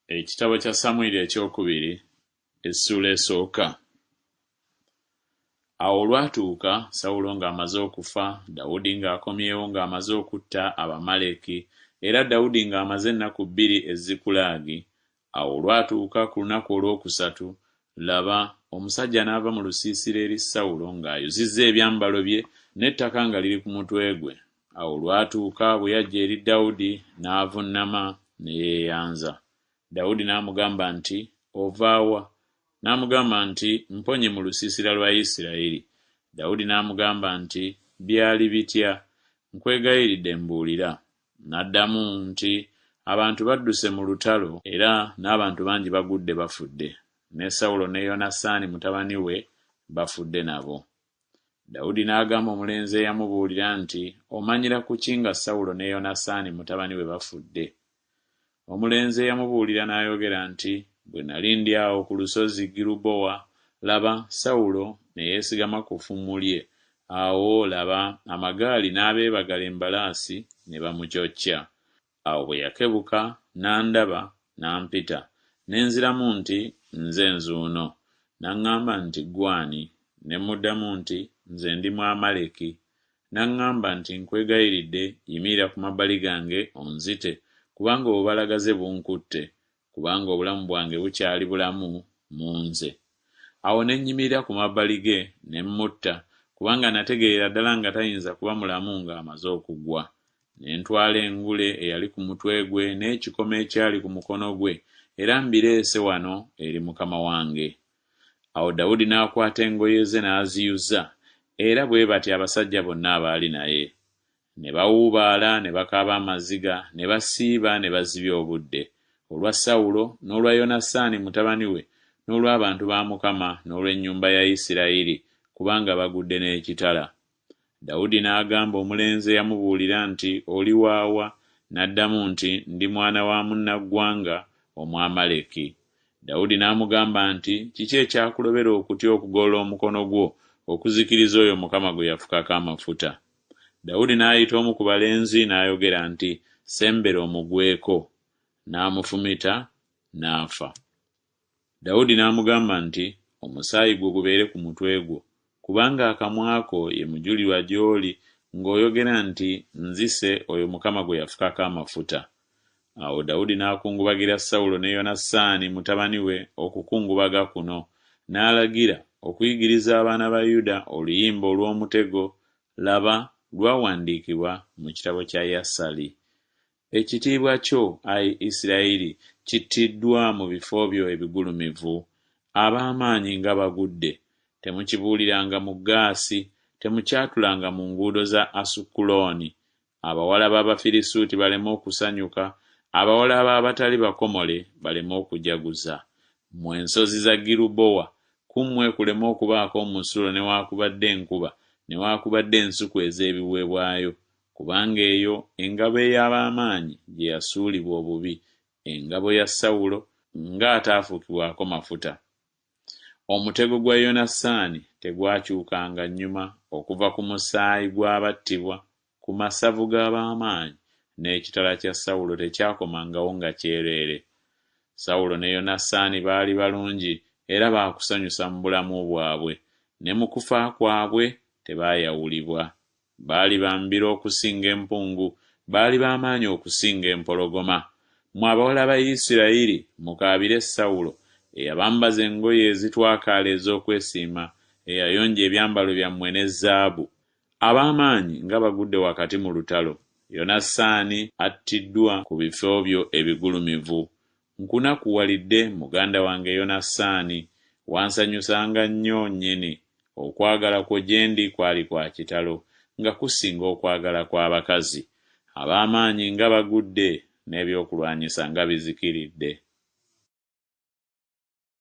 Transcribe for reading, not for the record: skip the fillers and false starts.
Ekitabo kya Samwiri ekyokubiri Essuula esooka. Awo olwatuuka Sawulo ng'amaze okufa, Dawudi ng'akomyewo ng'amaze okutta Abamaleki, era Dawudi ng'amaze ennaku 2 e Zikulaagi. Awo olwatuuka ku lunaku olwokusatu, laba, omusajja n'ava mu lusiisira eri Sawulo ng'ayuzizza ebyambalo bye n'ettaka nga liri ku mutwe gwe. Awo olwatuuka bwe yajja eri Dawudi n'avunnama ne yeeyanza. Dawudi n'amugamba nti, "Ova wa?" N'amugamba nti, "Mponye mu lusiisira lwa Isirayiri." Dawudi n'amugamba nti, "Byali bitya? Nkwegayiridde mbuulira." N'addamu nti, "Abantu badduse mu lutalo era n'abantu bangi bagudde bafudde, ne Sawulo ne Yonasaani mutabani we bafudde nabo." Dawudi n'agamba omulenzi eyamubuulira nti, "Omanyira ku ki nga Sawulo ne Yonasaani mutabani we bafudde?" Omulenzi eyamubuulira n'ayogera nti, "Bwe nali ndi awo ku lusozi Girubowa, laba, Sawulo ne yeesigama ku ffumu lye. Awo laba, amagaali n'abeebagala embalaasi ne bamucocca. Awo bwe yakebuka n'andaba n'ampita, ne nziramu nti, Nze nzuuno. N'aŋŋamba nti, Gwani? Ne muddamu nti, Nze ndi Mwamaleki. N'aŋŋamba nti, Nkwegayiridde, yimirira ku mabbali gange onzite, kubanga obubalagaze bunkutte, kubanga obulamu bwange bukyali bulamu mu nze." Awo ne nnyimirira ku mabbali ge ne mutta, kubanga nategeera ddala nga tayinza kuba mulamu ng'amaze okuggwa. Ne ntwala engule eyali ku mutwe gwe n'ekikomo ekyali ku mukono gwe, era mbireese wano eri mukama wange. Awo Dawudi n'akwata engoye ze n'aziyuza, era bwe batyo abasajja bonna abaali naye. Ne bawuubaala ne bakaaba amaziga, ne basiiba ne bazibya obudde, olwa Sawulo n'olwa Yonasaani mutabani we, n'olw'abantu ba Mukama n'olw'ennyumba ya Isirayiri, kubanga bagudde n'ekitala. Dawudi n'agamba omulenzi eyamubuulira nti, "Oli waawa?" N'addamu nti, "Ndi mwana wa munnaggwanga Omwamaleki." Dawudi n'amugamba nti, "Kiki ekyakulobera okutya okugolola omukono gwo okuzikiriza oyo Mukama gwe yafukako amafuta?" Dawudi n'ayita omu ku balenzi n'ayogera nti, "Sembera omugweko." N'amufumita n'afa. Dawudi n'amugamba nti, "Omusaayi gwo gubeere ku mutwe gwo, kubanga akamwa ko ye mujulirwa gy'oli ng'oyogera nti, Nzise oyo Mukama gwe yafukako amafuta." Awo Dawudi n'akungubagira Sawulo ne Yonasaani mutabani we okukungubaga kuno, n'alagira okuyigiriza abaana ba Yuda oluyimba olw'omutego, laba, lwawandiikibwa mu kitabo kya Yasali. Ekitiibwa kyo, Ayi Isirayiri, kittiddwa mu bifo byo ebigulumivu. Ab'amaanyi nga bagudde. Temukibuuliranga mu Gaasi, temukyatulanga mu nguudo za Asukulooni. Abawala b'Abafirisuuti baleme okusanyuka, abawala b'abatali bakomole baleme okujaguza. Mmwe ensozi za Girubowa, kummwe kuleme okubaako omusulo newaakubadde enkuba, newaakubadde ensuku ez'ebiweebwayo, kubanga eyo engabo ey'ab'amaanyi gye yasuulibwa obubi, engabo ya Sawulo ng'ataafuukibwako mafuta. Omutego gwa Yonasaani tegwakyukanga nnyuma okuva ku musaayi gw'abattibwa ku masavu g'ab'amaanyi, n'ekitala kya Sawulo tekyakomangawo nga kyereere. Sawulo ne Yonasaani baali balungi era baakusanyusa mu bulamu bwabwe, ne mu kufa kwabwe tebaayawulibwa. Baali bambiro okusinga empungu, baali b'amaanyi okusinga empologoma. Mmwe abawala ba Isirayiri, mukaabire Sawulo, eyabambaza engoye ezitwakaala ez'okwesiima, eyayonja ebyambalo byammwe ne zaabu. Ab'amaanyi nga bagudde wakati mu lutalo. Yonasaani attiddwa ku bifo byo ebigulumivu. Nkunakuwalidde muganda wange Yonasaani, wansanyusanga nnyo nnyini. Okwagala kwo gye ndi kwali kwa kitalo, nga kusinga okwagala kw'abakazi. Ab'amaanyi nga bagudde, n'ebyokulwanyisa nga bizikiridde.